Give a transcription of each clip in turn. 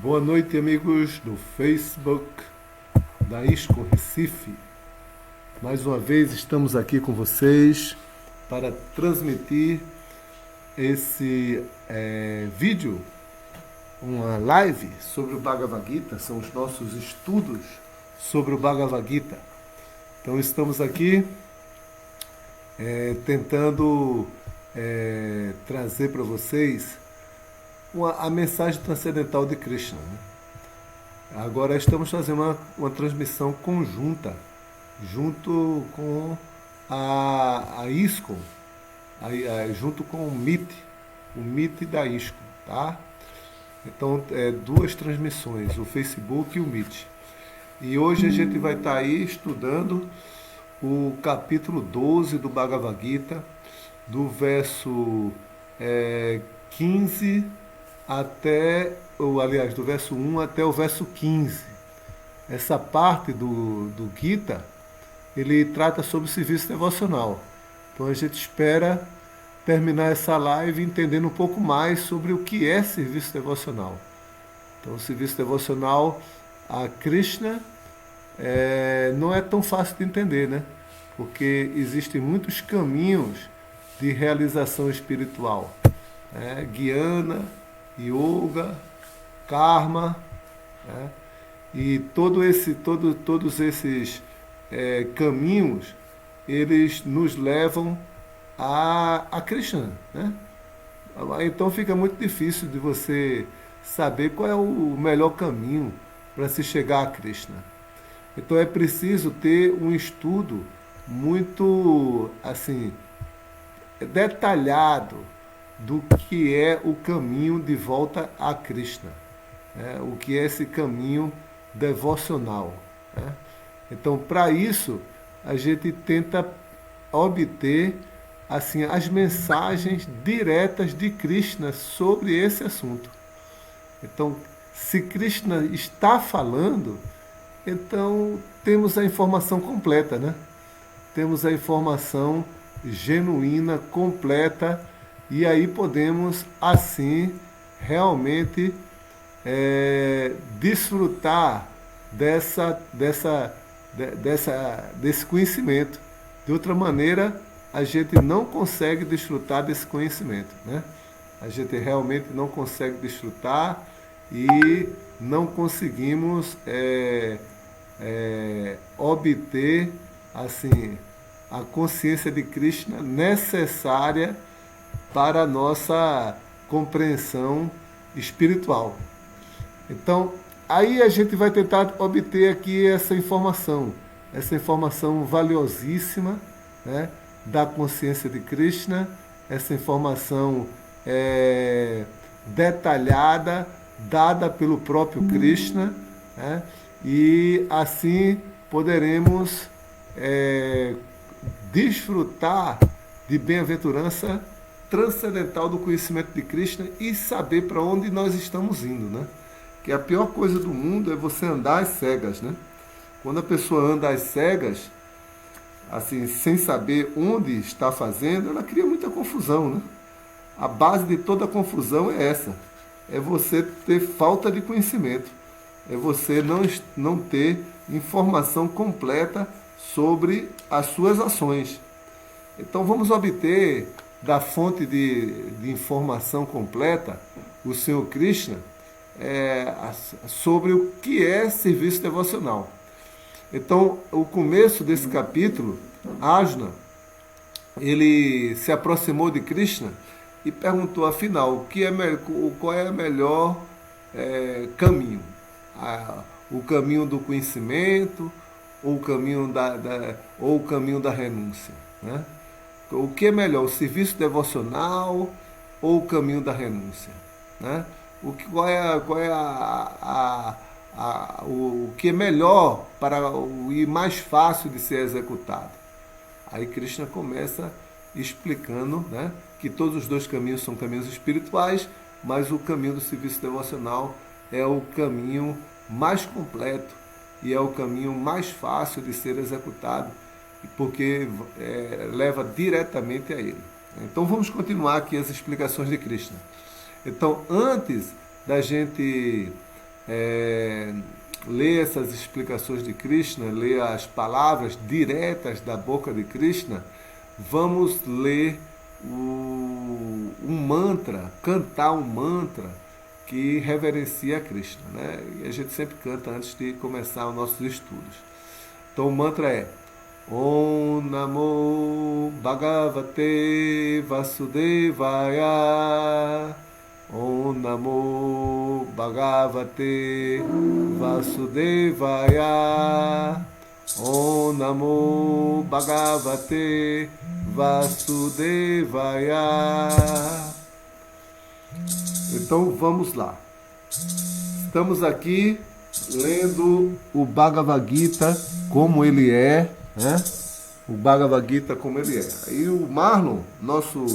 Boa noite, amigos do Facebook da ISCO Recife. Mais uma vez estamos aqui com vocês para transmitir esse vídeo, uma live sobre o Bhagavad Gita. São os nossos estudos sobre o Bhagavad Gita. Então estamos aqui tentando trazer para vocês a mensagem transcendental de Krishna. Né? Agora estamos fazendo uma transmissão conjunta, junto com a ISKCON, junto com o MIT da ISKCON. Tá? Então, duas transmissões, o Facebook e o Meet. E hoje a gente vai estar aí estudando o capítulo 12 do Bhagavad Gita, do verso 15 do verso 1 até o verso 15. Essa parte do Gita, ele trata sobre o serviço devocional. Então a gente espera terminar essa live entendendo um pouco mais sobre o que é serviço devocional. Então o serviço devocional a Krishna não é tão fácil de entender, né? Porque existem muitos caminhos de realização espiritual. Guiana, yoga, karma, né? E todos esses caminhos, eles nos levam a Krishna, né? Então fica muito difícil de você saber qual é o melhor caminho para se chegar a Krishna. Então é preciso ter um estudo muito assim detalhado do que é o caminho de volta a Krishna, né? O que é esse caminho devocional, né? Então, para isso, a gente tenta obter assim as mensagens diretas de Krishna sobre esse assunto. Então, se Krishna está falando, então temos a informação completa, né? Temos a informação genuína, completa. E aí podemos, assim, realmente desfrutar desse conhecimento. De outra maneira, a gente não consegue desfrutar desse conhecimento, né? A gente realmente não consegue desfrutar e não conseguimos obter assim, a consciência de Krishna necessária para a nossa compreensão espiritual. Então, aí a gente vai tentar obter aqui essa informação valiosíssima, né, da consciência de Krishna, essa informação detalhada, dada pelo próprio Krishna, né, e assim poderemos desfrutar de bem-aventurança transcendental do conhecimento de Krishna e saber para onde nós estamos indo, né? Que a pior coisa do mundo é você andar às cegas, né? Quando a pessoa anda às cegas, assim, sem saber onde está fazendo, ela cria muita confusão, né? A base de toda a confusão é essa, é você ter falta de conhecimento, é você não ter informação completa sobre as suas ações. Então vamos obter da fonte de informação completa, o Senhor Krishna, sobre o que é serviço devocional. Então, o começo desse capítulo, Arjuna, ele se aproximou de Krishna e perguntou, afinal, qual é o melhor caminho? O caminho do conhecimento ou o caminho da renúncia, né? O que é melhor, o serviço devocional ou o caminho da renúncia, né? O que é melhor e mais fácil de ser executado? Aí Krishna começa explicando, né, que todos os dois caminhos são caminhos espirituais, mas o caminho do serviço devocional é o caminho mais completo e é o caminho mais fácil de ser executado, porque leva diretamente a ele. Então vamos continuar aqui as explicações de Krishna. Então, antes da gente ler essas explicações de Krishna, ler as palavras diretas da boca de Krishna, vamos ler um mantra, cantar um mantra que reverencia a Krishna, né? E a gente sempre canta antes de começar os nossos estudos. Então o mantra é Om Namo Bhagavate Vasudevaya. Om Namo Bhagavate Vasudevaya. Om Namo Bhagavate Vasudevaya. Então vamos lá. Estamos aqui lendo o Bhagavad Gita como ele é, né? O Bhagavad Gita como ele é. Aí o Marlon, nosso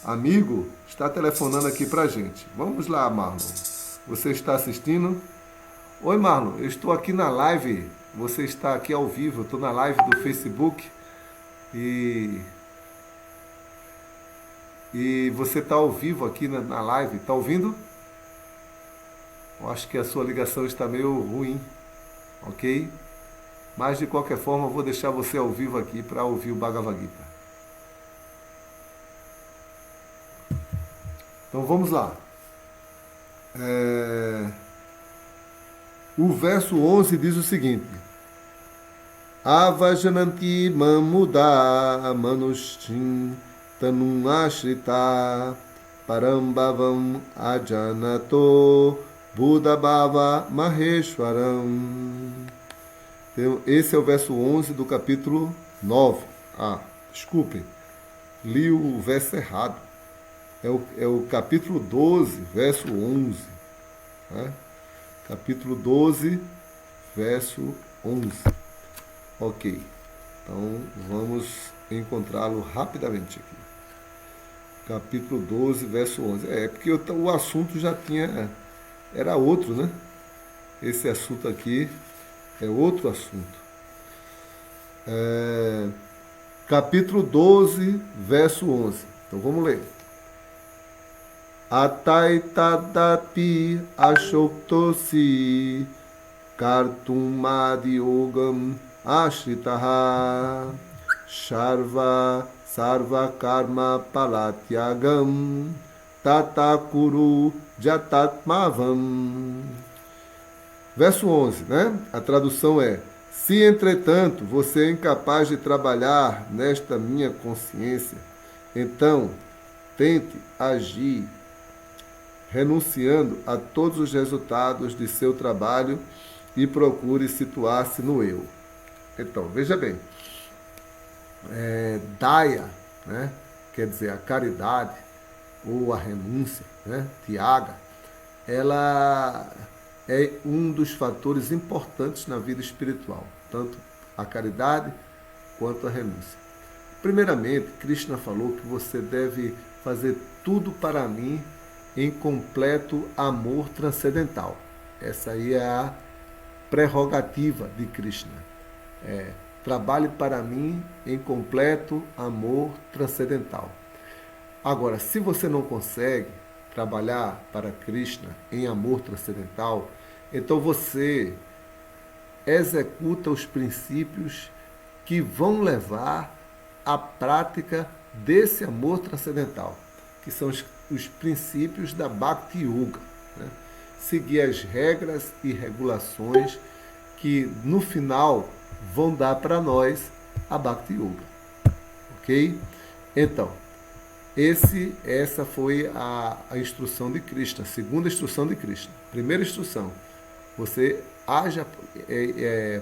amigo, está telefonando aqui pra gente. Vamos lá, Marlon. Você está assistindo? Oi, Marlon, eu estou aqui na live. Você está aqui ao vivo. Eu estou na live do Facebook. E você está ao vivo aqui na live. Está ouvindo? Eu acho que a sua ligação está meio ruim. Ok? Mas de qualquer forma, eu vou deixar você ao vivo aqui para ouvir o Bhagavad Gita. Então vamos lá. O verso 11 diz o seguinte: Avajananti mamuda manushtin tanum ashrita parambavam ajanato buddhabhava maheshwaram. Então, esse é o verso 11 do capítulo 9. Desculpem, li o verso errado. É o capítulo 12, verso 11. Né? Capítulo 12, verso 11. Ok. Então, vamos encontrá-lo rapidamente aqui. Capítulo 12, verso 11. Porque o assunto já tinha... Era outro, né? Esse assunto aqui é outro assunto. Capítulo 12, verso 11. Então, vamos ler. Ataitadapi ashoktosi kartumadiyogam ashritaha sarva karma palatyagam tatakuru jatatmavam. Verso 11, né? A tradução é: se entretanto você é incapaz de trabalhar nesta minha consciência, então tente agir renunciando a todos os resultados de seu trabalho e procure situar-se no eu. Então, veja bem, Daya, né, quer dizer a caridade ou a renúncia, né, Tyaga, ela é um dos fatores importantes na vida espiritual, tanto a caridade quanto a renúncia. Primeiramente, Krishna falou que você deve fazer tudo para mim em completo amor transcendental. Essa aí é a prerrogativa de Krishna. Trabalhe para mim em completo amor transcendental. Agora, se você não consegue trabalhar para Krishna em amor transcendental, então você executa os princípios que vão levar à prática desse amor transcendental, que são os princípios da Bhakti Yoga, né? Seguir as regras e regulações que no final vão dar para nós a Bhakti Yoga. Ok? Então, essa foi a instrução de Krishna, a segunda instrução de Krishna. Primeira instrução: você haja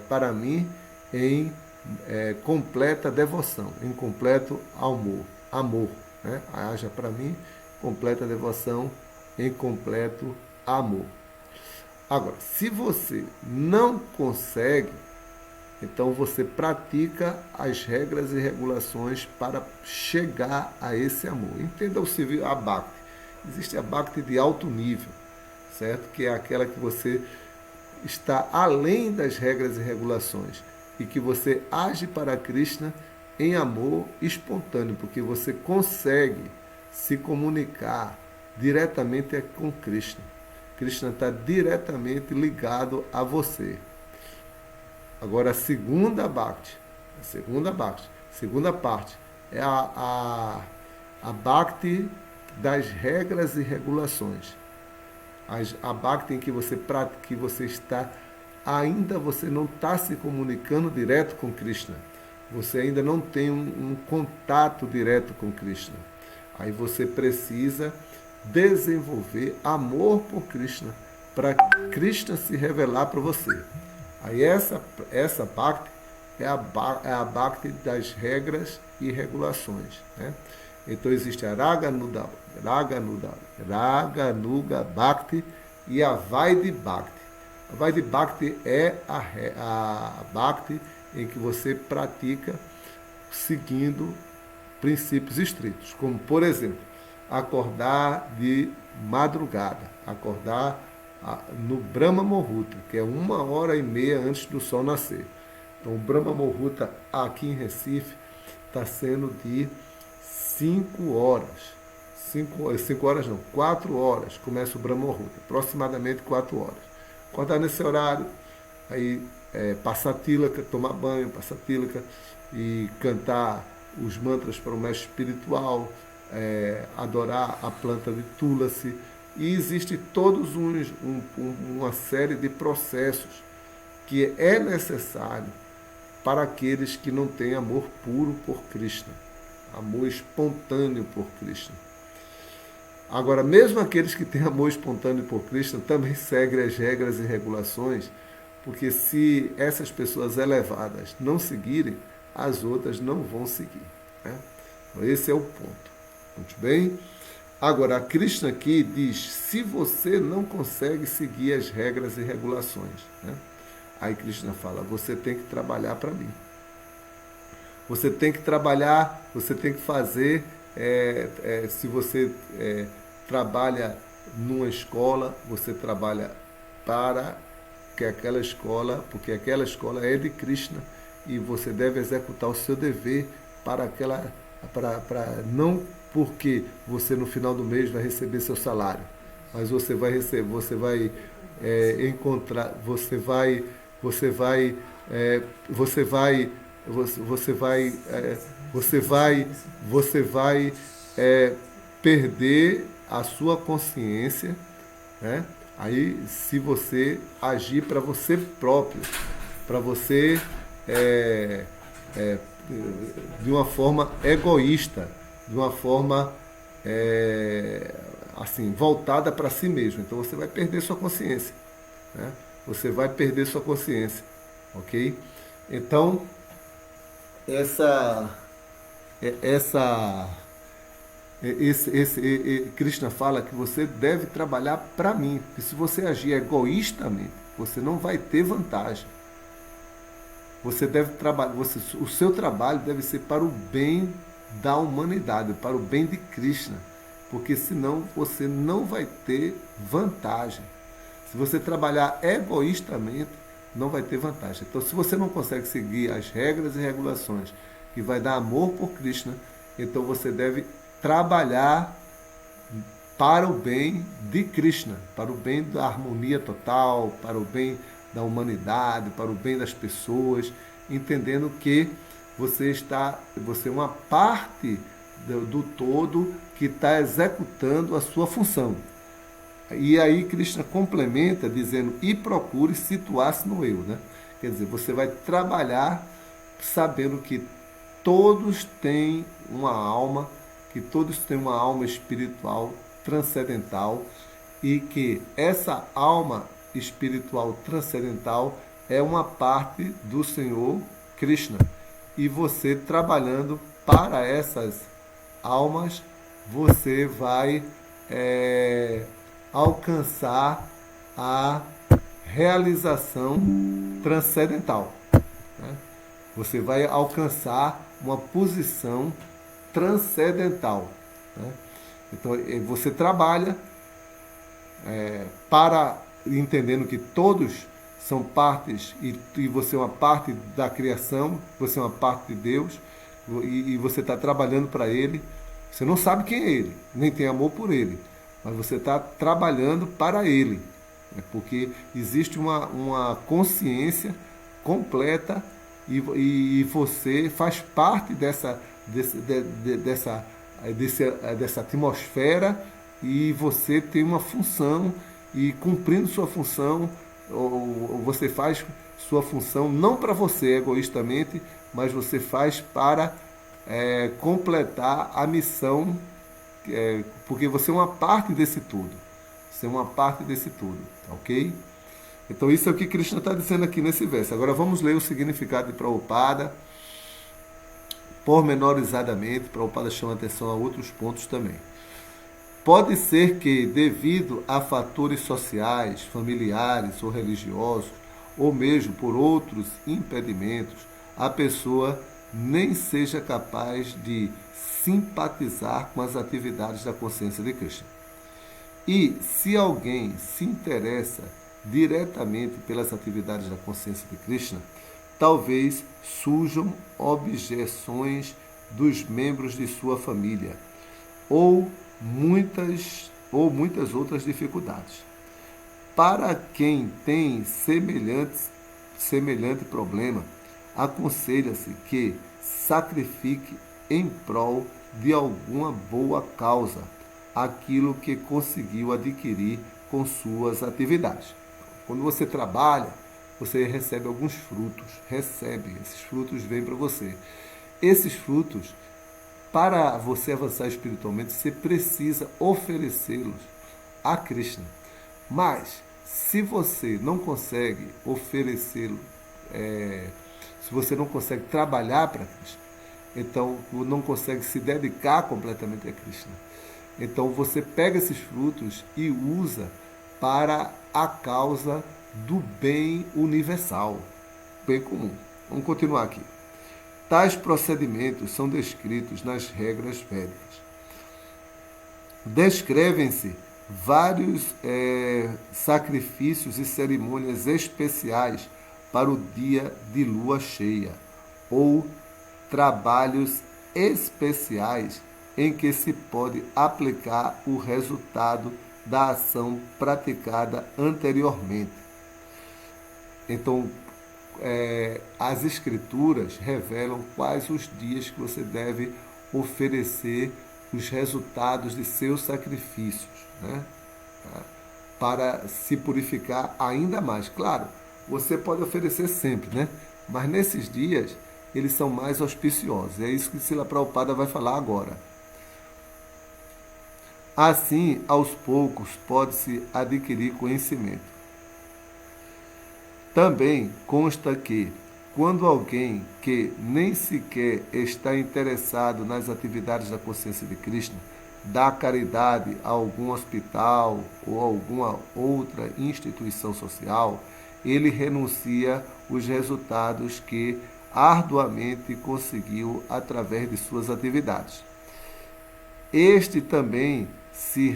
para mim em completa devoção, em completo amor, né? Haja para mim completa devoção, em completo amor. Agora, se você não consegue, então você pratica as regras e regulações para chegar a esse amor. Entenda a Bhakti. Existe a Bhakti de alto nível, certo? Que é aquela que você está além das regras e regulações e que você age para Krishna em amor espontâneo, porque você consegue se comunicar diretamente com Krishna. Krishna está diretamente ligado a você. Agora, a segunda parte, é a Bhakti das regras e regulações. A Bhakti em que você está, ainda você não está se comunicando direto com Krishna. Você ainda não tem um contato direto com Krishna. Aí você precisa desenvolver amor por Krishna, para Krishna se revelar para você. Aí essa Bhakti é a Bhakti das regras e regulações. Né? Então existe a Raganuga Bhakti e a Vaidhi Bhakti. A Vaidhi Bhakti é a Bhakti em que você pratica seguindo princípios estritos, como, por exemplo, acordar de madrugada, acordar no Brahma Muhurta, que é 1h30 antes do sol nascer. Então, o Brahma Muhurta aqui em Recife está sendo de 5 horas. 5 horas não, 4 horas começa o Brahma Muhurta, aproximadamente 4 horas. Acordar nesse horário, aí passar tílaka, tomar banho, passar tílaka e cantar os mantras para o mestre espiritual, adorar a planta de Tulasi. E existe todos uma série de processos que é necessário para aqueles que não têm amor puro por Krishna, amor espontâneo por Krishna. Agora, mesmo aqueles que têm amor espontâneo por Krishna também seguem as regras e regulações, porque se essas pessoas elevadas não seguirem, as outras não vão seguir. Né? Então, esse é o ponto. Muito bem? Agora, a Krishna aqui diz, se você não consegue seguir as regras e regulações, né? Aí Krishna fala, você tem que trabalhar para mim. Você tem que trabalhar, você tem que fazer, se você trabalha numa escola, você trabalha para que aquela escola, porque aquela escola é de Krishna, e você deve executar o seu dever para não porque você no final do mês vai receber seu salário, mas você vai receber, você vai encontrar, você vai perder a sua consciência, né? Aí, se você agir para você próprio, para você de uma forma egoísta, de uma forma assim, voltada para si mesmo. Então você vai perder sua consciência. Né? Você vai perder sua consciência. Ok? Então, Krishna fala que você deve trabalhar para mim. E se você agir egoístamente, você não vai ter vantagem. Você deve trabalhar, o seu trabalho deve ser para o bem da humanidade, para o bem de Krishna, porque senão você não vai ter vantagem. Se você trabalhar egoístamente, não vai ter vantagem. Então, se você não consegue seguir as regras e regulações que vai dar amor por Krishna, então você deve trabalhar para o bem de Krishna, para o bem da harmonia total, para o bem da humanidade, para o bem das pessoas, entendendo que você é uma parte do todo que está executando a sua função. E aí Krishna complementa dizendo, e procure situar-se no eu. Né? Quer dizer, você vai trabalhar sabendo que todos têm uma alma, que todos têm uma alma espiritual transcendental, e que essa alma espiritual transcendental é uma parte do Senhor Krishna. E você trabalhando para essas almas, você vai alcançar a realização transcendental. Né? Você vai alcançar uma posição transcendental. Né? Então, você trabalha para entendendo que todos são partes e você é uma parte da criação, você é uma parte de Deus e você está trabalhando para Ele. Você não sabe quem é Ele, nem tem amor por Ele, mas você está trabalhando para Ele. Porque existe uma consciência completa e você faz parte dessa atmosfera e você tem uma função e cumprindo sua função, ou você faz sua função não para você egoístamente, mas você faz para completar a missão, porque você é uma parte desse tudo. Você é uma parte desse tudo, ok? Então isso é o que Krishna está dizendo aqui nesse verso. Agora vamos ler o significado de Prabhupada pormenorizadamente. Prabhupada chama atenção a outros pontos também. Pode ser que, devido a fatores sociais, familiares ou religiosos, ou mesmo por outros impedimentos, a pessoa nem seja capaz de simpatizar com as atividades da consciência de Krishna. E se alguém se interessa diretamente pelas atividades da consciência de Krishna, talvez surjam objeções dos membros de sua família ou muitas outras dificuldades. Para quem tem semelhante problema, aconselha-se que sacrifique em prol de alguma boa causa aquilo que conseguiu adquirir com suas atividades. Quando você trabalha, você recebe alguns frutos, esses frutos vêm para você. Esses frutos, para você avançar espiritualmente, você precisa oferecê-los a Krishna. Mas, se você não consegue oferecê-lo, se você não consegue trabalhar para Krishna, então não consegue se dedicar completamente a Krishna, então você pega esses frutos e usa para a causa do bem universal, bem comum. Vamos continuar aqui. Tais procedimentos são descritos nas regras védicas. Descrevem-se vários sacrifícios e cerimônias especiais para o dia de lua cheia, ou trabalhos especiais em que se pode aplicar o resultado da ação praticada anteriormente. Então, as escrituras revelam quais os dias que você deve oferecer os resultados de seus sacrifícios, né? Para se purificar ainda mais. Claro, você pode oferecer sempre, né? Mas nesses dias eles são mais auspiciosos. É isso que Srila Prabhupada vai falar agora. Assim, aos poucos, pode-se adquirir conhecimento. Também consta que, quando alguém que nem sequer está interessado nas atividades da consciência de Krishna dá caridade a algum hospital ou alguma outra instituição social, ele renuncia os resultados que arduamente conseguiu através de suas atividades. Isto também se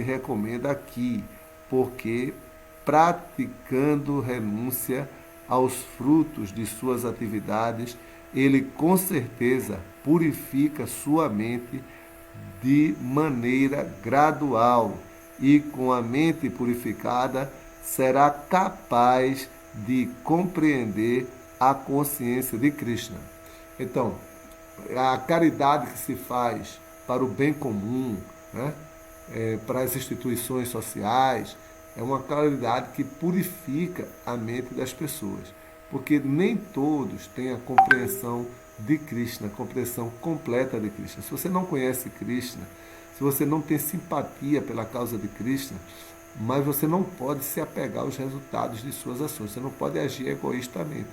recomenda aqui, porque praticando renúncia aos frutos de suas atividades, ele com certeza purifica sua mente de maneira gradual e com a mente purificada será capaz de compreender a consciência de Krishna. Então, a caridade que se faz para o bem comum, né? Para as instituições sociais, é uma caridade que purifica a mente das pessoas, porque nem todos têm a compreensão de Krishna, a compreensão completa de Krishna. Se você não conhece Krishna, se você não tem simpatia pela causa de Krishna, mas você não pode se apegar aos resultados de suas ações, você não pode agir egoístamente.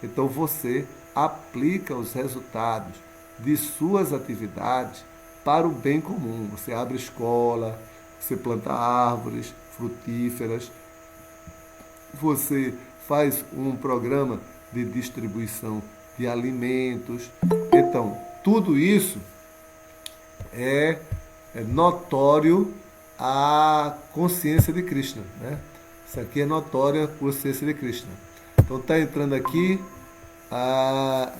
Então você aplica os resultados de suas atividades para o bem comum. Você abre escola, você planta árvores frutíferas, você faz um programa de distribuição de alimentos. Então, tudo isso é notório à consciência de Krishna, né? Isso aqui é notório à consciência de Krishna. Então está entrando aqui a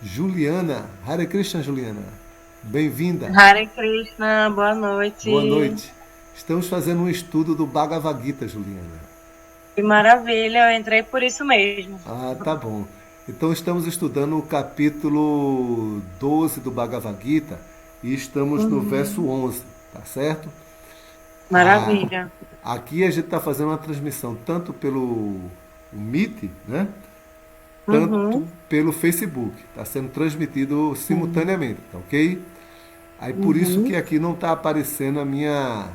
Juliana. Hare Krishna, Juliana. Bem-vinda. Hare Krishna, boa noite. Boa noite. Estamos fazendo um estudo do Bhagavad Gita, Juliana. Que maravilha, eu entrei por isso mesmo. Ah, tá bom. Então estamos estudando o capítulo 12 do Bhagavad Gita e estamos no verso Uhum. 11, tá certo? Ah, Maravilha. aqui a gente está fazendo uma transmissão tanto pelo Meet, né? Tanto Uhum. pelo Facebook. Está sendo transmitido Sim. simultaneamente, tá ok? Aí por isso que Uhum. aqui não está aparecendo a minha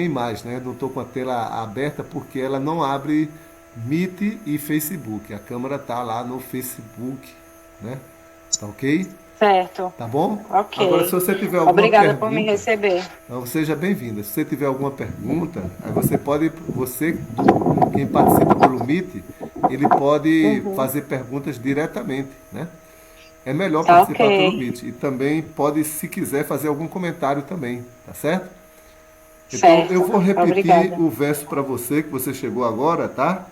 imagem, né? Não estou com a tela aberta porque ela não abre Meet e Facebook. A câmera tá lá no Facebook, né? Tá ok? Certo. Tá bom? Ok. Agora, se você tiver alguma Obrigada por me pergunta, receber. então, seja bem-vinda. Se você tiver alguma pergunta, aí você pode, quem participa pelo Meet, ele pode Uhum. fazer perguntas diretamente, né? É melhor Ok. participar pelo Meet e também pode, se quiser, fazer algum comentário também, tá certo? Então eu Certo. vou repetir Obrigada. o verso para você, que você chegou agora, tá?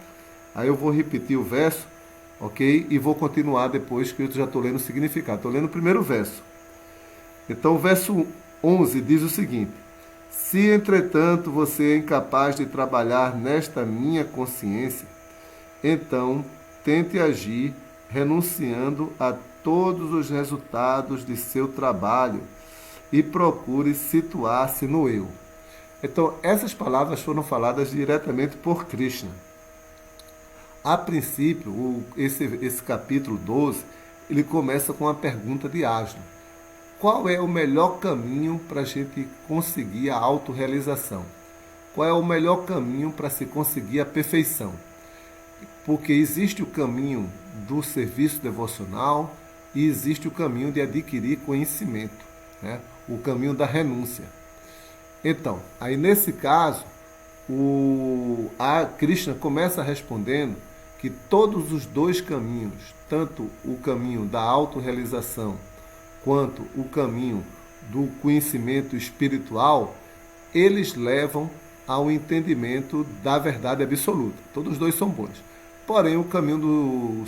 Aí eu vou repetir o verso, ok? E vou continuar depois que eu já estou lendo o significado. Estou lendo o primeiro verso. Então o verso 11 diz o seguinte: Se entretanto você é incapaz de trabalhar nesta minha consciência, então tente agir renunciando a todos os resultados de seu trabalho e procure situar-se no eu. Então, essas palavras foram faladas diretamente por Krishna. A princípio, esse capítulo 12, ele começa com uma pergunta de Asno. Qual é o melhor caminho para a gente conseguir a autorrealização? Qual é o melhor caminho para se conseguir a perfeição? Porque existe o caminho do serviço devocional e existe o caminho de adquirir conhecimento, né? O caminho da renúncia. Então, aí nesse caso, a Krishna começa respondendo que todos os dois caminhos, tanto o caminho da autorrealização quanto o caminho do conhecimento espiritual, eles levam ao entendimento da verdade absoluta. Todos os dois são bons. Porém, o caminho do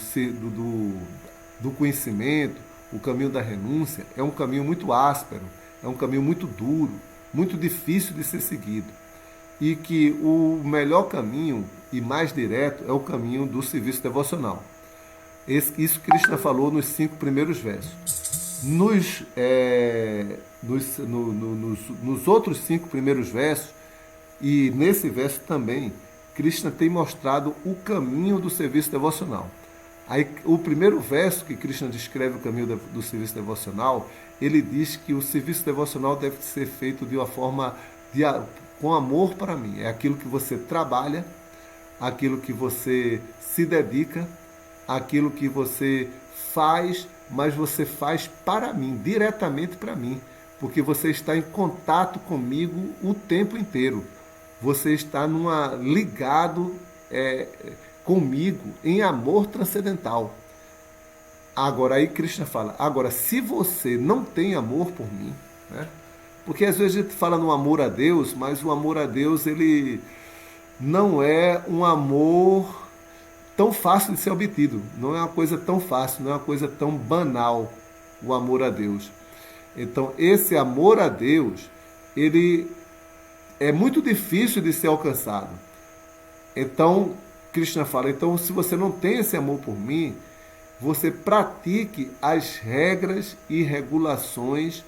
conhecimento, o caminho da renúncia, é um caminho muito áspero, é um caminho muito duro, muito difícil de ser seguido. E que o melhor caminho e mais direto é o caminho do serviço devocional. Isso Krishna falou nos 5 primeiros versos. Nos outros 5 primeiros versos, e nesse verso também, Krishna tem mostrado o caminho do serviço devocional. Aí, o primeiro verso que Krishna descreve o caminho do serviço devocional, ele diz que o serviço devocional deve ser feito de uma forma de, com amor para mim. É aquilo que você trabalha, aquilo que você se dedica, aquilo que você faz, mas você faz para mim, diretamente para mim, porque você está em contato comigo o tempo inteiro. Você está ligado é, comigo em amor transcendental. Agora aí Krishna fala, agora se você não tem amor por mim, né? Porque às vezes a gente fala no amor a Deus, mas o amor a Deus ele não é um amor tão fácil de ser obtido. Não é uma coisa tão fácil, não é uma coisa tão banal o amor a Deus. Então, esse amor a Deus, ele é muito difícil de ser alcançado. Então, Krishna fala, então se você não tem esse amor por mim, você pratique as regras e regulações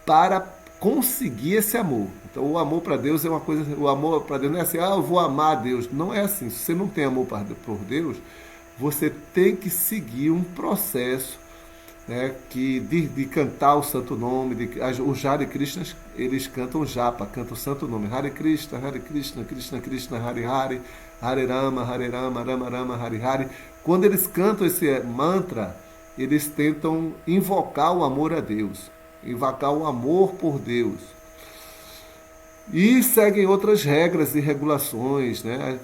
para conseguir esse amor. Então, o amor para Deus é uma coisa. O amor para Deus não é assim, eu vou amar a Deus. Não é assim. Se você não tem amor por Deus, você tem que seguir um processo, né, de cantar o santo nome. Os Hare Krishnas, eles cantam japa, cantam o santo nome. Hare Krishna, Hare Krishna, Krishna Krishna, Hare Hare, Hare Rama, Rama Rama, Hare Hare. Quando eles cantam esse mantra, eles tentam invocar o amor a Deus, invocar o amor por Deus. E seguem outras regras e regulações, né?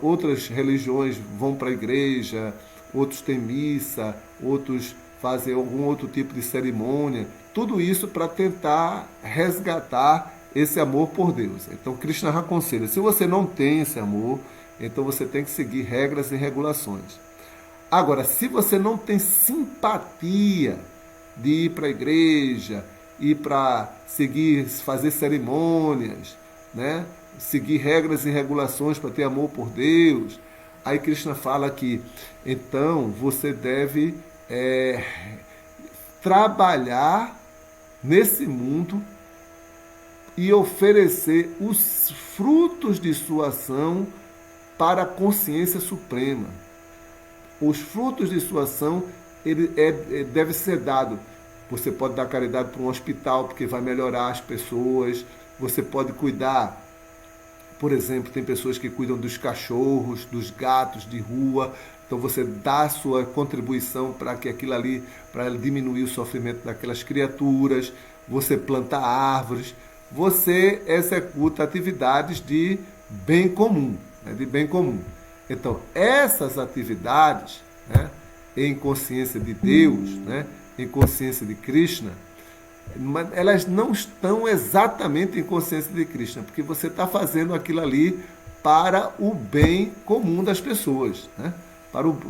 Outras religiões vão para a igreja, outros têm missa, outros fazem algum outro tipo de cerimônia. Tudo isso para tentar resgatar esse amor por Deus. Então Krishna aconselha, se você não tem esse amor, então você tem que seguir regras e regulações. Agora, se você não tem simpatia de ir para a igreja, ir para seguir, fazer cerimônias, né? Seguir regras e regulações para ter amor por Deus. Aí Krishna fala que então você deve trabalhar nesse mundo e oferecer os frutos de sua ação para a consciência suprema. Os frutos de sua ação deve ser dado. Você pode dar caridade para um hospital, porque vai melhorar as pessoas. Você pode cuidar, por exemplo, tem pessoas que cuidam dos cachorros, dos gatos de rua. Então você dá a sua contribuição para que aquilo ali, para diminuir o sofrimento daquelas criaturas. Você planta árvores. Você executa atividades de bem comum, né, de bem comum. Então, essas atividades, né, em consciência de Deus, né, em consciência de Krishna, elas não estão exatamente em consciência de Krishna, porque você está fazendo aquilo ali para o bem comum das pessoas, né?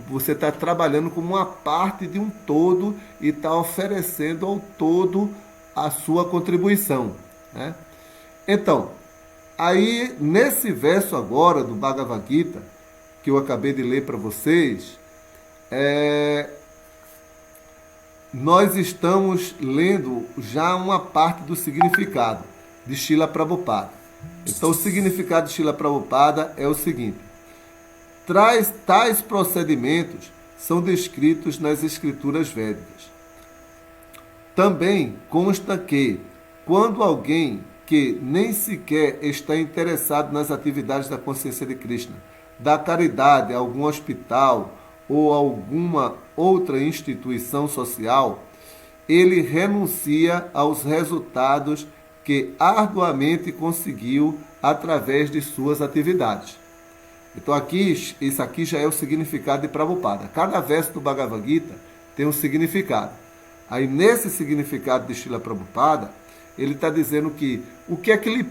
Você está trabalhando como uma parte de um todo e está oferecendo ao todo a sua contribuição, né? Então, aí nesse verso agora do Bhagavad Gita, que eu acabei de ler para vocês, nós estamos lendo já uma parte do significado de Srila Prabhupada. Então, o significado de Srila Prabhupada é o seguinte: tais procedimentos são descritos nas escrituras védicas. Também consta que, quando alguém que nem sequer está interessado nas atividades da consciência de Krishna dá caridade a algum hospital ou alguma outra instituição social, ele renuncia aos resultados que arduamente conseguiu através de suas atividades. Então isso aqui já é o significado de Prabhupada. Cada verso do Bhagavad Gita tem um significado. Aí nesse significado de Srila Prabhupada, ele está dizendo que o que é que ele,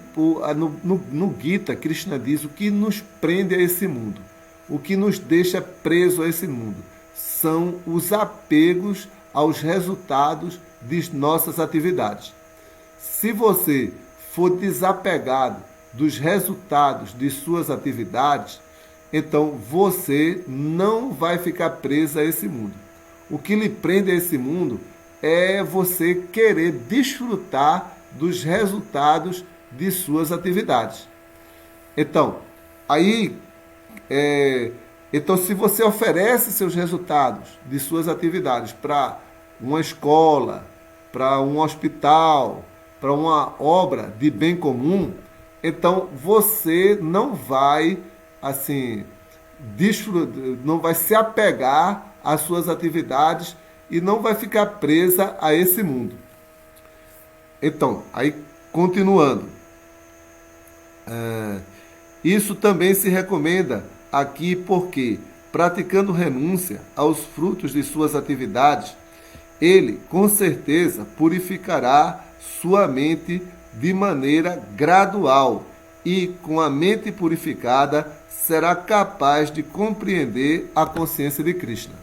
no Gita, Krishna diz o que nos prende a esse mundo, o que nos deixa preso a esse mundo, são os apegos aos resultados de nossas atividades. Se você for desapegado dos resultados de suas atividades, então você não vai ficar preso a esse mundo. O que lhe prende a esse mundo é você querer desfrutar dos resultados de suas atividades. Então, então se você oferece seus resultados de suas atividades para uma escola, para um hospital, para uma obra de bem comum, então você não vai não vai se apegar às suas atividades e não vai ficar presa a esse mundo. Então, aí continuando, isso também se recomenda aqui porque, praticando renúncia aos frutos de suas atividades, ele com certeza purificará sua mente de maneira gradual e, com a mente purificada, será capaz de compreender a consciência de Krishna.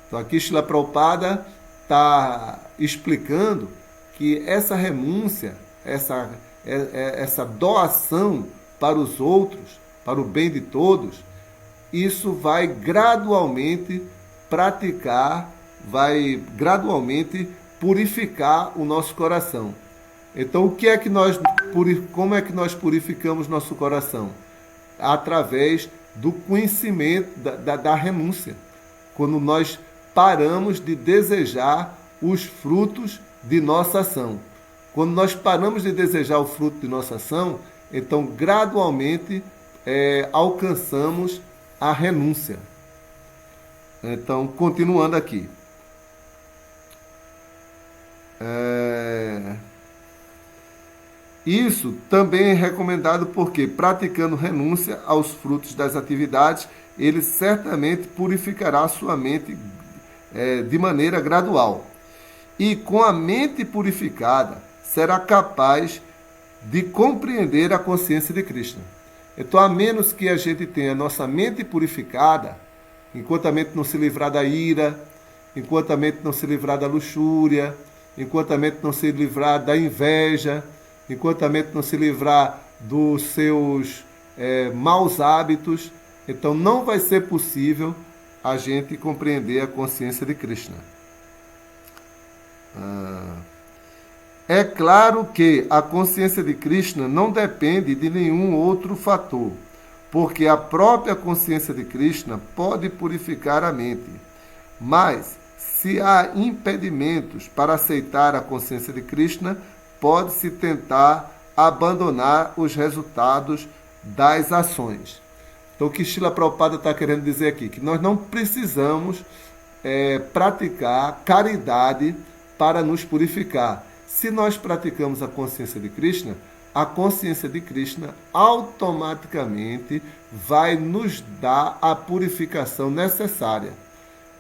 Então aqui Srila Prabhupada está explicando que essa renúncia, essa doação para os outros, para o bem de todos, isso vai gradualmente vai gradualmente purificar o nosso coração. Então, como é que nós purificamos nosso coração? Através do conhecimento da renúncia. Quando nós paramos de desejar os frutos de nossa ação. Quando nós paramos de desejar o fruto de nossa ação, então gradualmente alcançamos a renúncia. Então, continuando aqui. Isso também é recomendado porque, praticando renúncia aos frutos das atividades, ele certamente purificará sua mente de maneira gradual. E com a mente purificada, será capaz de compreender a consciência de Krishna. Então, a menos que a gente tenha a nossa mente purificada, enquanto a mente não se livrar da ira, enquanto a mente não se livrar da luxúria, enquanto a mente não se livrar da inveja, enquanto a mente não se livrar dos seus maus hábitos, então não vai ser possível a gente compreender a consciência de Krishna. É claro que a consciência de Krishna não depende de nenhum outro fator, porque a própria consciência de Krishna pode purificar a mente. Mas, se há impedimentos para aceitar a consciência de Krishna, pode-se tentar abandonar os resultados das ações. Então, o que Srila Prabhupada está querendo dizer aqui? Que nós não precisamos praticar caridade para nos purificar. Se nós praticamos a consciência de Krishna, a consciência de Krishna automaticamente vai nos dar a purificação necessária.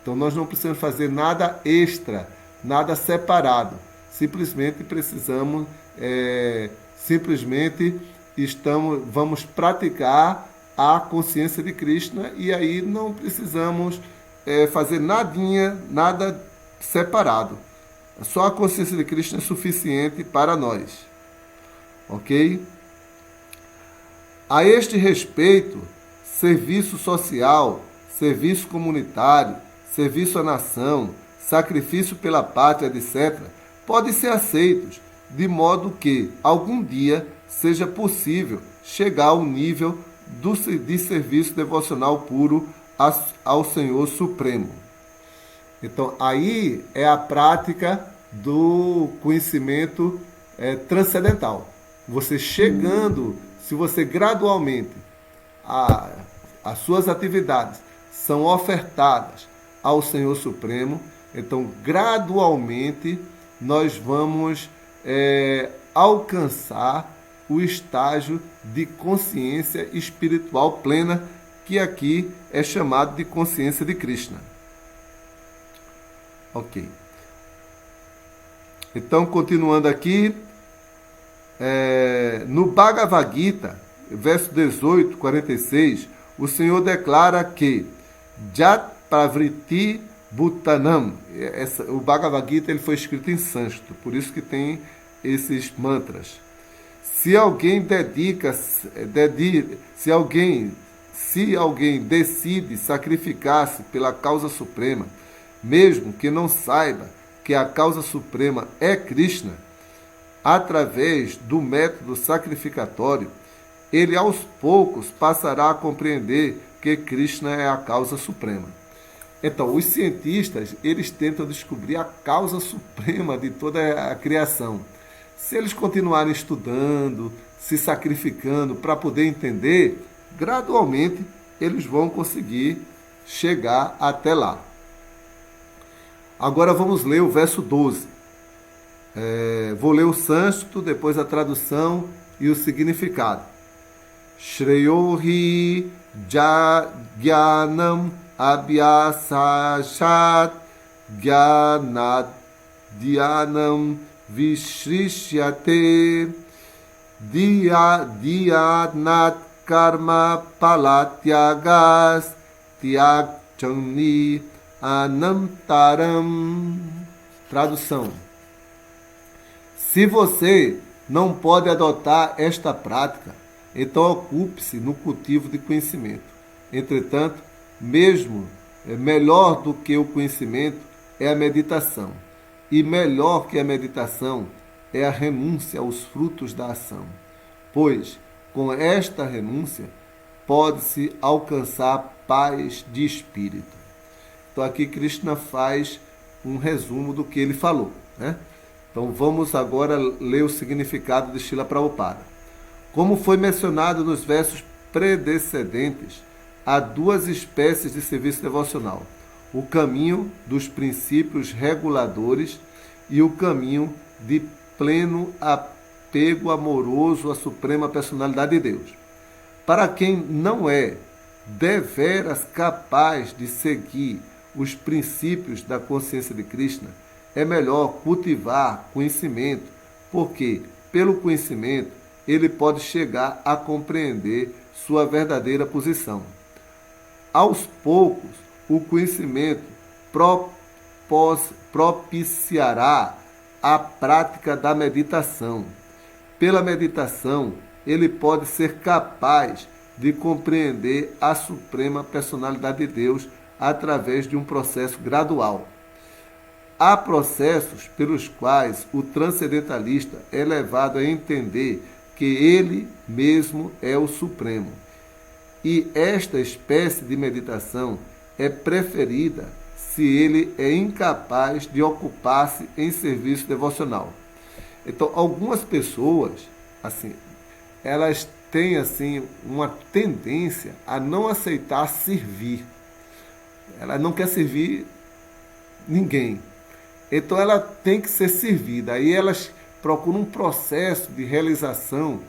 Então nós não precisamos fazer nada extra, nada separado. Simplesmente precisamos, vamos praticar a consciência de Krishna e aí não precisamos fazer nada separado. Só a consciência de Krishna é suficiente para nós. Ok? A este respeito, serviço social, serviço comunitário, serviço à nação, sacrifício pela pátria, etc., podem ser aceitos, de modo que, algum dia, seja possível chegar ao nível de serviço devocional puro ao Senhor Supremo. Então, aí é a prática do conhecimento transcendental. Você chegando, se você gradualmente, as suas atividades são ofertadas ao Senhor Supremo, então, gradualmente, nós vamos alcançar o estágio de consciência espiritual plena, que aqui é chamado de consciência de Krishna. Ok. Então, continuando aqui, no Bhagavad Gita, verso 18, 46, o Senhor declara que Jat Pravriti Bhutanam, o Bhagavad Gita ele foi escrito em sânscrito, por isso que tem esses mantras. Se alguém decide sacrificar-se pela causa suprema, mesmo que não saiba que a causa suprema é Krishna, através do método sacrificatório, ele aos poucos passará a compreender que Krishna é a causa suprema. Então, os cientistas, eles tentam descobrir a causa suprema de toda a criação. Se eles continuarem estudando, se sacrificando para poder entender, gradualmente eles vão conseguir chegar até lá. Agora vamos ler o verso 12. Vou ler o sânscrito, depois a tradução e o significado. Shreyohi jnanam abhyasashat jnanat dhyanam vishrishyate dhyanat karma palatyagas tyagchani anantaram. Tradução. Se você não pode adotar esta prática, então ocupe-se no cultivo de conhecimento. Entretanto, mesmo melhor do que o conhecimento é a meditação. E melhor que a meditação é a renúncia aos frutos da ação. Pois, com esta renúncia, pode-se alcançar paz de espírito. Então aqui Krishna faz um resumo do que ele falou, né? Então vamos agora ler o significado de Srila Prabhupada. Como foi mencionado nos versos predecedentes, há duas espécies de serviço devocional: o caminho dos princípios reguladores e o caminho de pleno apego amoroso à Suprema Personalidade de Deus. Para quem não é deveras capaz de seguir os princípios da consciência de Krishna, é melhor cultivar conhecimento, porque, pelo conhecimento, ele pode chegar a compreender sua verdadeira posição. Aos poucos, o conhecimento propiciará a prática da meditação. Pela meditação, ele pode ser capaz de compreender a suprema personalidade de Deus através de um processo gradual. Há processos pelos quais o transcendentalista é levado a entender que ele mesmo é o Supremo. E esta espécie de meditação é preferida se ele é incapaz de ocupar-se em serviço devocional. Então, algumas pessoas, assim, elas têm assim uma tendência a não aceitar servir. Ela não quer servir ninguém. Então ela tem que ser servida. Aí elas procuram um processo de realização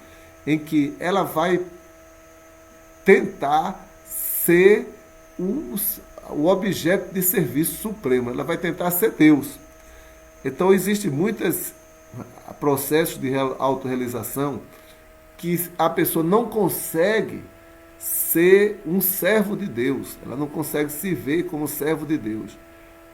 em que ela vai tentar ser o objeto de serviço supremo. Ela vai tentar ser Deus. Então existem muitos processos de autorrealização que a pessoa não consegue ser um servo de Deus. Ela não consegue se ver como servo de Deus.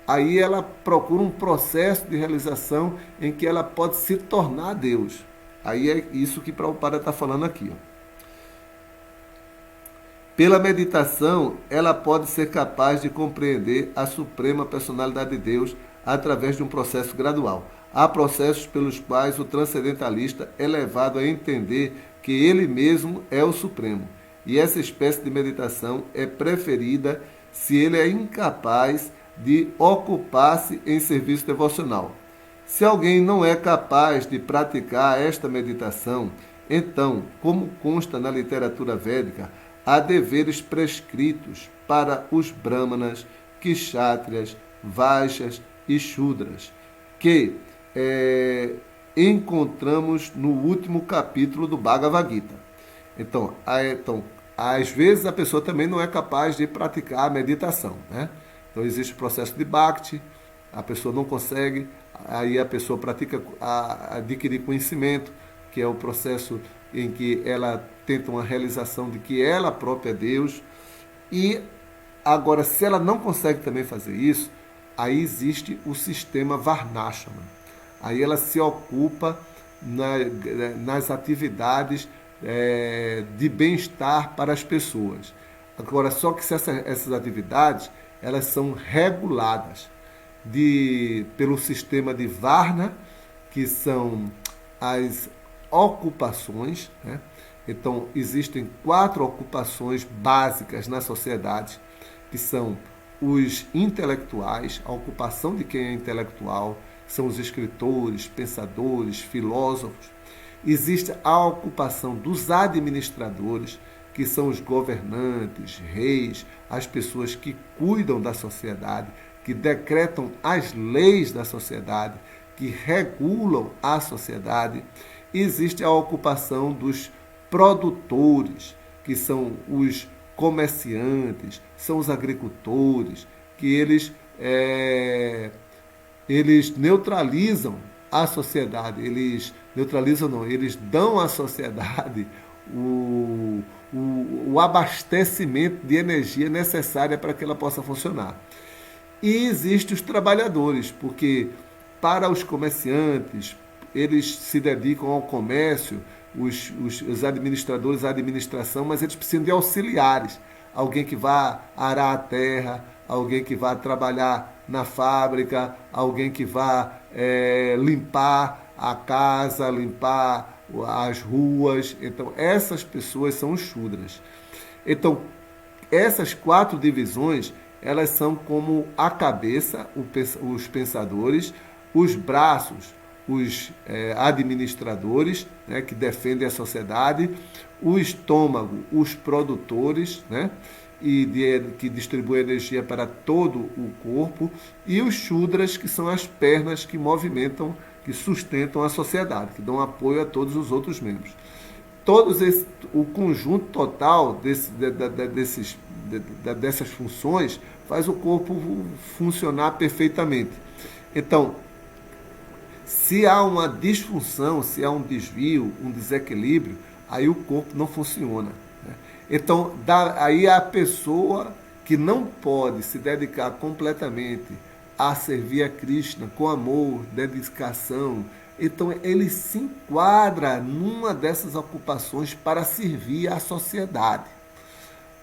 Aí ela procura um processo de realização em que ela pode se tornar Deus. Aí é isso que Prabhupada está falando aqui. Ó. Pela meditação, ela pode ser capaz de compreender a suprema personalidade de Deus através de um processo gradual. Há processos pelos quais o transcendentalista é levado a entender que ele mesmo é o Supremo. E essa espécie de meditação é preferida se ele é incapaz de ocupar-se em serviço devocional. Se alguém não é capaz de praticar esta meditação, então, como consta na literatura védica, há deveres prescritos para os brahmanas, kshatriyas, vaixas e shudras, que encontramos no último capítulo do Bhagavad Gita. Então, às vezes a pessoa também não é capaz de praticar a meditação, né? Então existe o processo de Bhakti, a pessoa não consegue, aí a pessoa pratica adquirir conhecimento, que é o processo em que ela tenta uma realização de que ela própria é Deus. E agora, se ela não consegue também fazer isso, aí existe o sistema Varnashrama. Aí ela se ocupa nas atividades de bem-estar para as pessoas. Agora, só que essas atividades elas são reguladas pelo sistema de Varna, que são as ocupações, né? Então, existem 4 ocupações básicas na sociedade, que são os intelectuais, a ocupação de quem é intelectual, são os escritores, pensadores, filósofos. Existe a ocupação dos administradores, que são os governantes, reis, as pessoas que cuidam da sociedade, que decretam as leis da sociedade, que regulam a sociedade. Existe a ocupação dos produtores, que são os comerciantes, são os agricultores, que eles neutralizam a sociedade, eles dão à sociedade o abastecimento de energia necessária para que ela possa funcionar. E existem os trabalhadores, porque para os comerciantes, eles se dedicam ao comércio, os administradores à administração, mas eles precisam de auxiliares, alguém que vá arar a terra, alguém que vá trabalhar na fábrica, alguém que vá limpar a casa, limpar as ruas. Então, essas pessoas são os Shudras. Então, essas 4 divisões, elas são como a cabeça, os pensadores, os braços, os administradores, né, que defendem a sociedade, o estômago, os produtores, né, que distribuem energia para todo o corpo, e os Shudras, que são as pernas que movimentam, que sustentam a sociedade, que dão apoio a todos os outros membros. O conjunto total dessas funções faz o corpo funcionar perfeitamente. Então, se há uma disfunção, se há um desvio, um desequilíbrio, aí o corpo não funciona, né? Então, aí a pessoa que não pode se dedicar completamente a servir a Krishna com amor, dedicação. Então ele se enquadra numa dessas ocupações para servir à sociedade.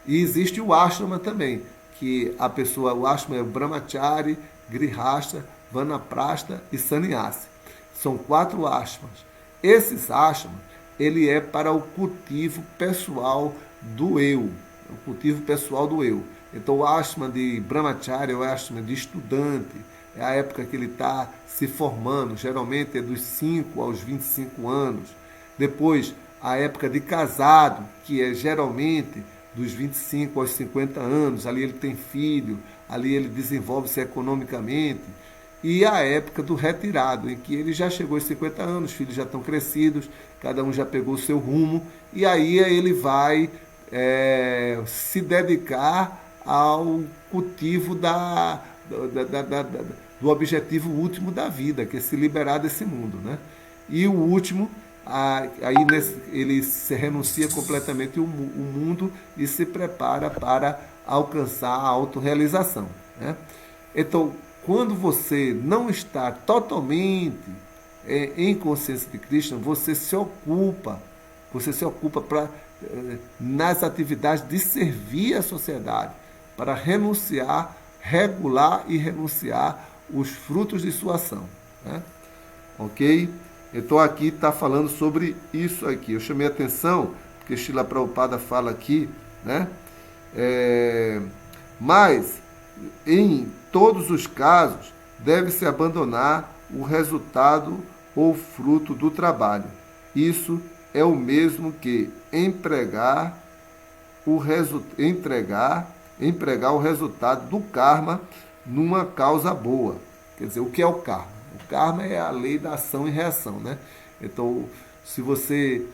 E existe o ashrama também, que a pessoa, o ashrama é o brahmachari, grihastha, vanaprastha e sannyasi. São 4 ashramas. Esses ashramas, ele é para o cultivo pessoal do eu, o cultivo pessoal do eu. Então o ashrama de brahmachari é o ashrama de estudante, é a época que ele está se formando, geralmente é dos 5 aos 25 anos. Depois, a época de casado, que é geralmente dos 25 aos 50 anos, ali ele tem filho, ali ele desenvolve-se economicamente. E a época do retirado, em que ele já chegou aos 50 anos, os filhos já estão crescidos, cada um já pegou o seu rumo, e aí ele vai se dedicar ao cultivo do objetivo último da vida, que é se liberar desse mundo, né? E o último, aí ele se renuncia completamente ao mundo e se prepara para alcançar a autorrealização, né? Então, quando você não está totalmente em consciência de Krishna, você se ocupa nas atividades de servir a sociedade, para renunciar, regular e renunciar os frutos de sua ação, né? Ok? Então aqui está falando sobre isso aqui. Eu chamei a atenção, porque Srila Prabhupada fala aqui, né? Mas, em todos os casos, deve-se abandonar o resultado ou fruto do trabalho. Isso é o mesmo que empregar o resultado do karma numa causa boa. Quer dizer, o que é o karma? O karma é a lei da ação e reação, né? Então, se você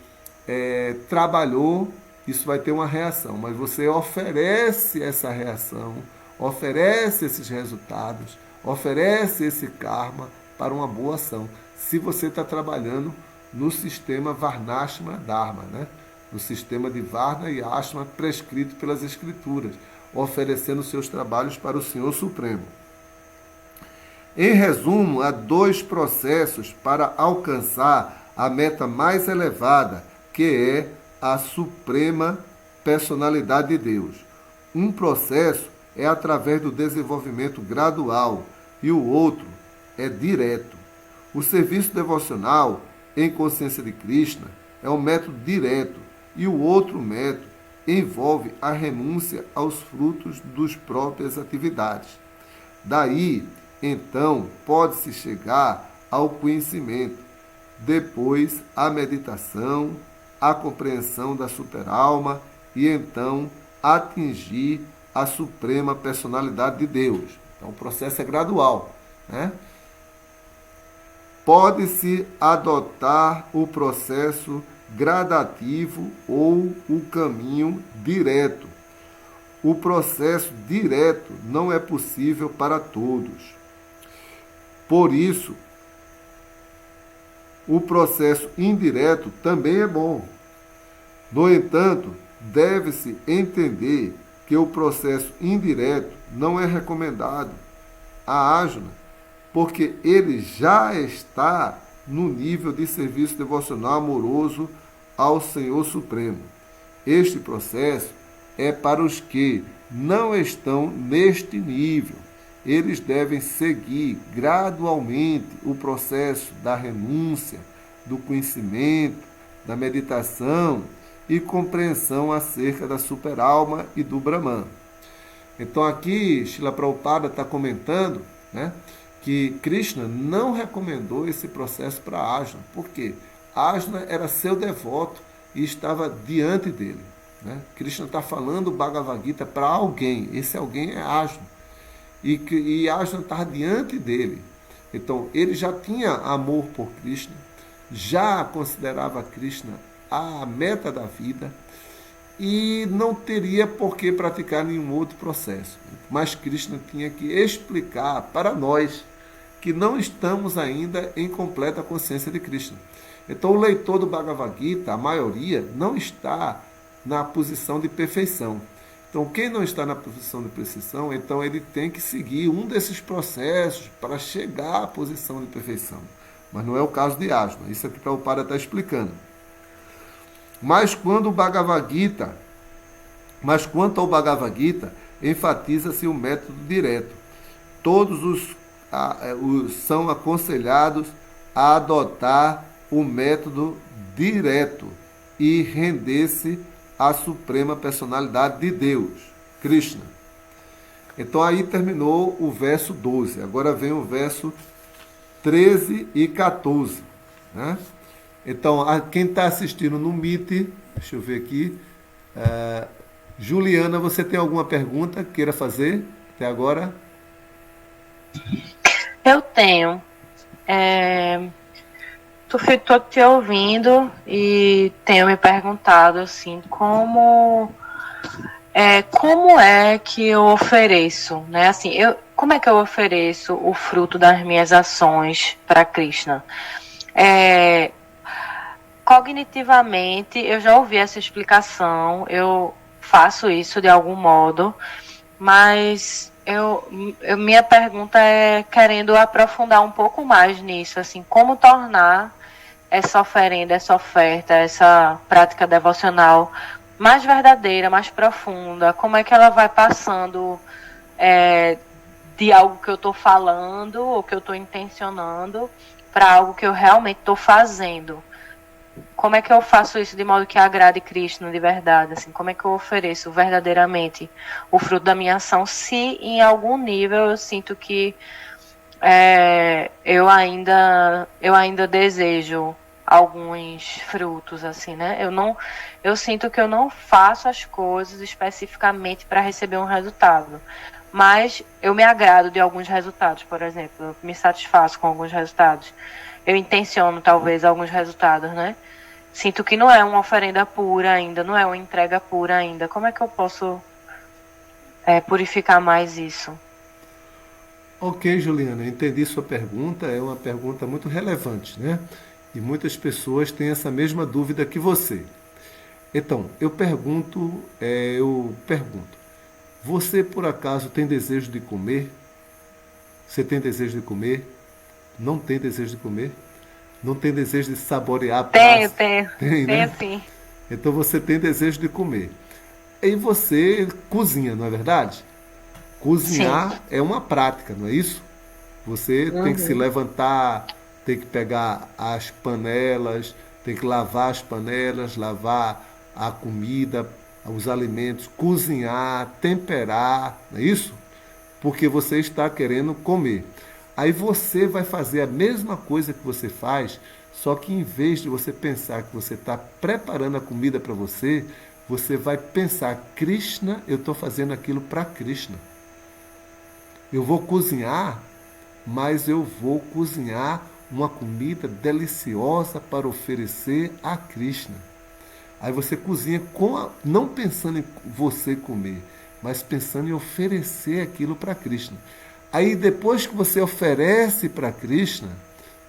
trabalhou, isso vai ter uma reação, mas você oferece essa reação, oferece esses resultados, oferece esse karma para uma boa ação. Se você está trabalhando no sistema Varnashrama Dharma, né? No sistema de Varna e Ashrama prescrito pelas Escrituras, oferecendo seus trabalhos para o Senhor Supremo. Em resumo, há 2 processos para alcançar a meta mais elevada, que é a Suprema Personalidade de Deus. Um processo é através do desenvolvimento gradual e o outro é direto. O serviço devocional em consciência de Krishna é um método direto e o outro método envolve a renúncia aos frutos das próprias atividades. Daí, então, pode-se chegar ao conhecimento, depois a meditação, a compreensão da superalma e então atingir a suprema personalidade de Deus. Então, o processo é gradual, né? Pode-se adotar o processo gradativo ou o caminho direto. O processo direto não é possível para todos. Por isso, o processo indireto também é bom. No entanto, deve-se entender que o processo indireto não é recomendado a Arjuna, porque ele já está no nível de serviço devocional amoroso ao Senhor Supremo. Este processo é para os que não estão neste nível. Eles devem seguir gradualmente o processo da renúncia, do conhecimento, da meditação e compreensão acerca da superalma e do Brahman. Então aqui, Srila Prabhupada está comentando, né, que Krishna não recomendou esse processo para Arjuna. Por quê? Arjuna era seu devoto e estava diante dele, né? Krishna está falando o Bhagavad Gita para alguém. Esse alguém é Arjuna. E Arjuna estava diante dele. Então, ele já tinha amor por Krishna, já considerava Krishna a meta da vida e não teria por que praticar nenhum outro processo. Mas Krishna tinha que explicar para nós que não estamos ainda em completa consciência de Krishna. Então, o leitor do Bhagavad Gita, a maioria, não está na posição de perfeição. Então, quem não está na posição de perfeição, então ele tem que seguir um desses processos para chegar à posição de perfeição. Mas não é o caso de Asma. Isso é que o Prabhupada está explicando. Mas quanto ao Bhagavad Gita, enfatiza-se o método direto. Todos são aconselhados a adotar o método direto e render-se à suprema personalidade de Deus, Krishna. Então aí terminou o verso 12. Agora vem o verso 13 e 14. Né? Então, quem está assistindo no Meet, deixa eu ver aqui. Juliana, você tem alguma pergunta que queira fazer até agora? Eu tenho. Estou te ouvindo e tenho me perguntado assim, como é que eu ofereço, né? Assim, como é que eu ofereço o fruto das minhas ações para Krishna? Cognitivamente, eu já ouvi essa explicação, eu faço isso de algum modo, mas minha pergunta é querendo aprofundar um pouco mais nisso, assim, como tornar essa oferenda, essa oferta, essa prática devocional mais verdadeira, mais profunda, como é que ela vai passando de algo que eu estou falando ou que eu estou intencionando para algo que eu realmente estou fazendo. Como é que eu faço isso de modo que agrade Krishna de verdade? Assim, como é que eu ofereço verdadeiramente o fruto da minha ação, se em algum nível eu sinto que eu ainda desejo alguns frutos, assim, né? Eu sinto que eu não faço as coisas especificamente para receber um resultado, mas eu me agrado de alguns resultados, por exemplo, eu me satisfaço com alguns resultados. Eu intenciono, talvez, alguns resultados, né? Sinto que não é uma oferenda pura ainda, não é uma entrega pura ainda. Como é que eu posso purificar mais isso? Ok, Juliana, entendi sua pergunta. É uma pergunta muito relevante, né? E muitas pessoas têm essa mesma dúvida que você. Então, eu pergunto, você por acaso tem desejo de comer? Você tem desejo de comer? Não tem desejo de comer? Não tem desejo de saborear a praça? Tenho, Tem, né? sim. Então você tem desejo de comer. E você cozinha, não é verdade? Sim. Cozinhar é uma prática, não é isso? Você tem que se levantar, tem que pegar as panelas, tem que lavar as panelas, lavar a comida, os alimentos, cozinhar, temperar, não é isso? Porque você está querendo comer. Aí você vai fazer a mesma coisa que você faz, só que em vez de você pensar que você está preparando a comida para você, você vai pensar, Krishna, eu estou fazendo aquilo para Krishna. Eu vou cozinhar, mas eu vou cozinhar uma comida deliciosa para oferecer a Krishna. Aí você cozinha não pensando em você comer, mas pensando em oferecer aquilo para Krishna. Aí depois que você oferece para Krishna,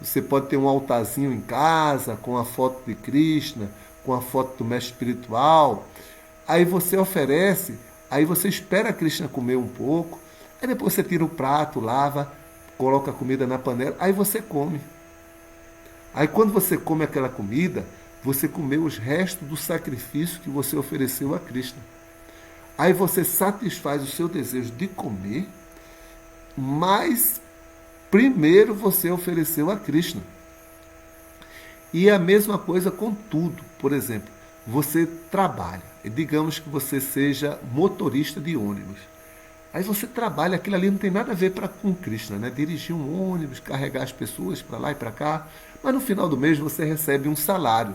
você pode ter um altarzinho em casa com a foto de Krishna, com a foto do mestre espiritual. Aí você oferece, aí você espera a Krishna comer um pouco, aí depois você tira o prato, lava, coloca a comida na panela, aí você come. Aí quando você come aquela comida, você comeu os restos do sacrifício que você ofereceu a Krishna. Aí você satisfaz o seu desejo de comer, mas primeiro você ofereceu a Krishna. E a mesma coisa com tudo. Por exemplo, você trabalha, e digamos que você seja motorista de ônibus. Aí você trabalha, aquilo ali não tem nada a ver com Krishna, né? Dirigir um ônibus, carregar as pessoas para lá e para cá, mas no final do mês você recebe um salário.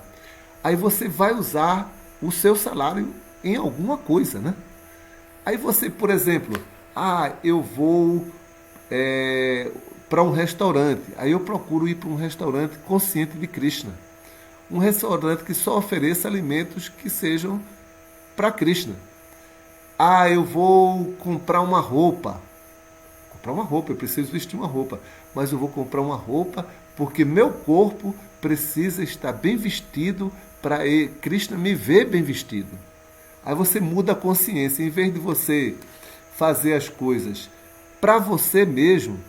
Aí você vai usar o seu salário em alguma coisa, né? Aí você, por exemplo, eu vou para um restaurante. Aí eu procuro ir para um restaurante consciente de Krishna. Um restaurante que só ofereça alimentos que sejam para Krishna. Eu vou comprar uma roupa. Eu preciso vestir uma roupa. Mas eu vou comprar uma roupa porque meu corpo precisa estar bem vestido para Krishna me ver bem vestido. Aí você muda a consciência. Em vez de você fazer as coisas para você mesmo,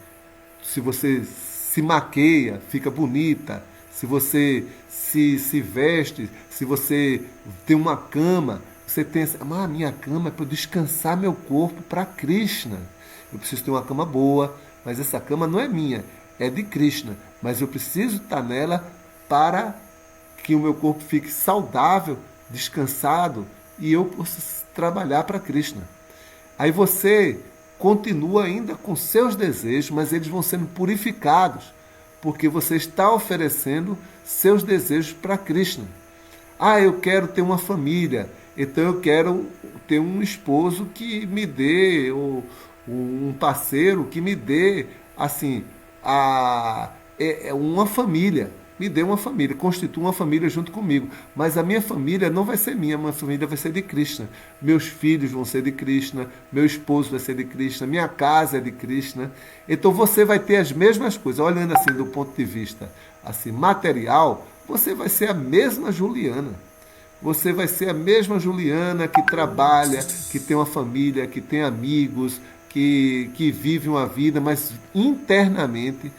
se você se maqueia, fica bonita, se você se veste, se você tem uma cama, você pensa, minha cama é para descansar meu corpo para Krishna. Eu preciso ter uma cama boa, mas essa cama não é minha, é de Krishna. Mas eu preciso estar nela para que o meu corpo fique saudável, descansado e eu possa trabalhar para Krishna. Aí você continua ainda com seus desejos, mas eles vão sendo purificados, porque você está oferecendo seus desejos para Krishna. Eu quero ter uma família, então eu quero ter um esposo que me dê, ou um parceiro que me dê, assim, uma família. Me dê uma família, constitua uma família junto comigo. Mas a minha família não vai ser minha família vai ser de Krishna. Meus filhos vão ser de Krishna, meu esposo vai ser de Krishna, minha casa é de Krishna. Então você vai ter as mesmas coisas. Olhando assim do ponto de vista assim, material, você vai ser a mesma Juliana. Você vai ser a mesma Juliana que trabalha, que tem uma família, que tem amigos, que vive uma vida, mas internamente,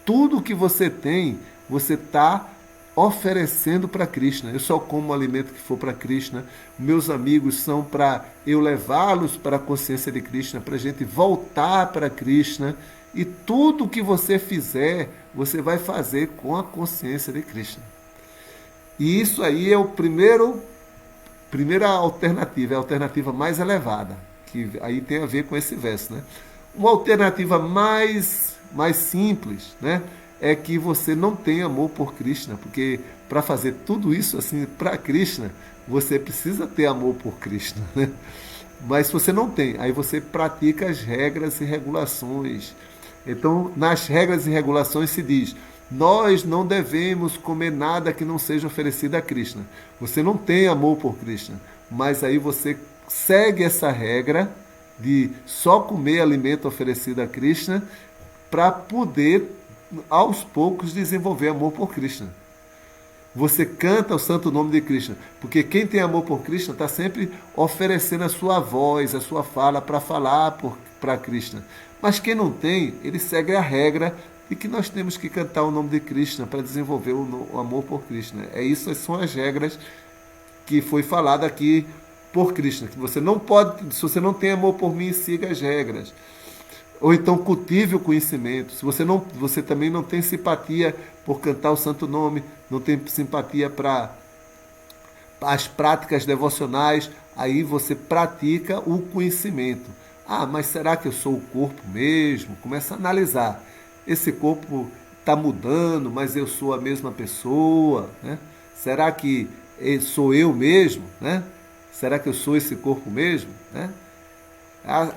tudo que você tem, você está oferecendo para Krishna. Eu só como o alimento que for para Krishna. Meus amigos são para eu levá-los para a consciência de Krishna, para a gente voltar para Krishna. E tudo que você fizer, você vai fazer com a consciência de Krishna. E isso aí é o primeira alternativa, é a alternativa mais elevada, que aí tem a ver com esse verso, né? Uma alternativa mais simples, né? É que você não tem amor por Krishna, porque para fazer tudo isso assim para Krishna, você precisa ter amor por Krishna, né? Mas se você não tem, aí você pratica as regras e regulações. Então, nas regras e regulações se diz: nós não devemos comer nada que não seja oferecido a Krishna. Você não tem amor por Krishna, mas aí você segue essa regra de só comer alimento oferecido a Krishna para poder, aos poucos, desenvolver amor por Krishna. Você canta o santo nome de Krishna, porque quem tem amor por Krishna está sempre oferecendo a sua voz, a sua fala para falar para Krishna. Mas quem não tem, ele segue a regra de que nós temos que cantar o nome de Krishna para desenvolver o amor por Krishna. Essas são as regras que foi falado aqui por Krishna, que você não pode, se você não tem amor por mim, siga as regras. Ou então cultive o conhecimento. Se você também não tem simpatia por cantar o santo nome, não tem simpatia para as práticas devocionais, aí você pratica o conhecimento. Mas será que eu sou o corpo mesmo? Começa a analisar. Esse corpo está mudando, mas eu sou a mesma pessoa, né? Será que sou eu mesmo, né? Será que eu sou esse corpo mesmo, né?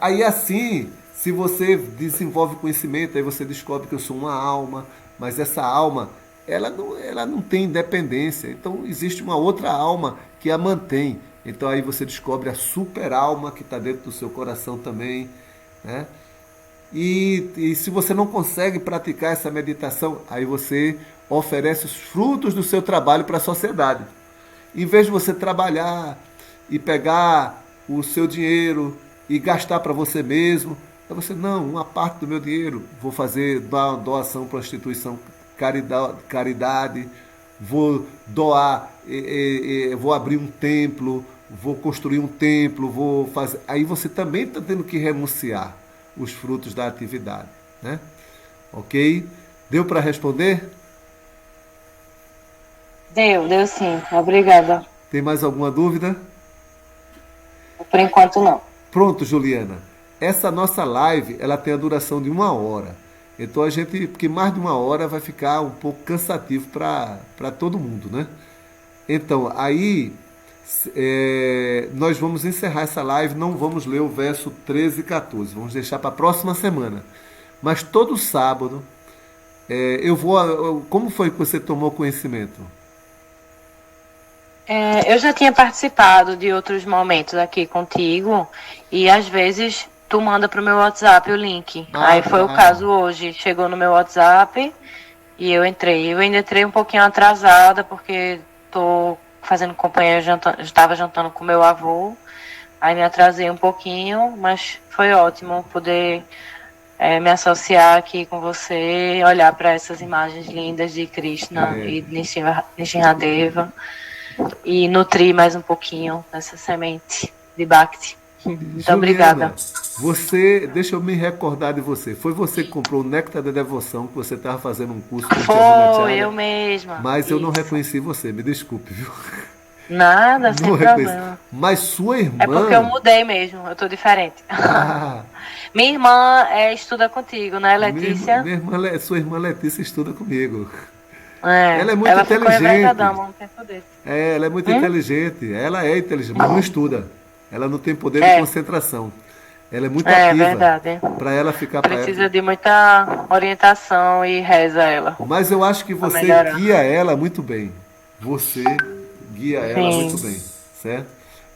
Aí assim, se você desenvolve conhecimento, aí você descobre que eu sou uma alma, mas essa alma, ela não tem independência. Então existe uma outra alma que a mantém. Então aí você descobre a super alma que está dentro do seu coração também, né? E se você não consegue praticar essa meditação, aí você oferece os frutos do seu trabalho para a sociedade. Em vez de você trabalhar e pegar o seu dinheiro e gastar para você mesmo, aí você, não, uma parte do meu dinheiro vou fazer doação para instituição, caridade, vou doar, vou abrir um templo, vou construir um templo, vou fazer. Aí você também está tendo que renunciar os frutos da atividade, né? Ok? Deu para responder? Deu sim. Obrigada. Tem mais alguma dúvida? Por enquanto não. Pronto, Juliana. Essa nossa live, ela tem a duração de 1 hora. Então porque mais de 1 hora vai ficar um pouco cansativo para todo mundo, né? Então, aí nós vamos encerrar essa live, não vamos ler o verso 13 e 14, vamos deixar para a próxima semana. Mas todo sábado, como foi que você tomou conhecimento? Eu já tinha participado de outros momentos aqui contigo, e às vezes tu manda pro meu WhatsApp o link. Aí foi o caso hoje, chegou no meu WhatsApp e eu entrei. Eu ainda entrei um pouquinho atrasada, porque tô fazendo companhia, estava jantando com meu avô, aí me atrasei um pouquinho, mas foi ótimo poder me associar aqui com você, olhar para essas imagens lindas de Krishna e de Nishinradeva e nutrir mais um pouquinho essa semente de Bhakti. Muito obrigada. Você, deixa eu me recordar de você. Foi você que comprou o Néctar da Devoção, que você estava fazendo um curso com Foi, eu mesma. Mas eu não reconheci você, me desculpe, viu? Nada, sem problema. Mas sua irmã... É porque eu mudei mesmo, eu tô diferente. Minha irmã estuda contigo, né, Letícia? Sua irmã Letícia estuda comigo. Ela é muito inteligente. Ela é muito Hum? inteligente. Ela é inteligente, mas não estuda. Ela não tem poder de concentração. Ela é muito ativa. É verdade. Para ela ficar Precisa de muita orientação e reza ela. Mas eu acho que você guia ela muito bem. Você guia ela muito bem, certo?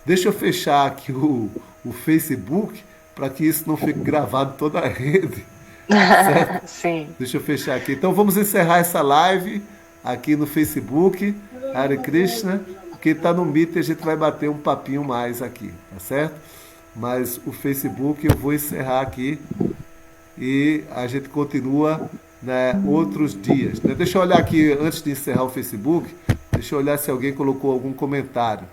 Deixa eu fechar aqui o Facebook para que isso não fique gravado em toda a rede. Certo? Sim. Deixa eu fechar aqui. Então vamos encerrar essa live aqui no Facebook, Hare Krishna. Quem está no Meet a gente vai bater um papinho mais aqui, tá certo? Mas o Facebook eu vou encerrar aqui e a gente continua, né, outros dias. Deixa eu olhar aqui antes de encerrar o Facebook, deixa eu olhar se alguém colocou algum comentário.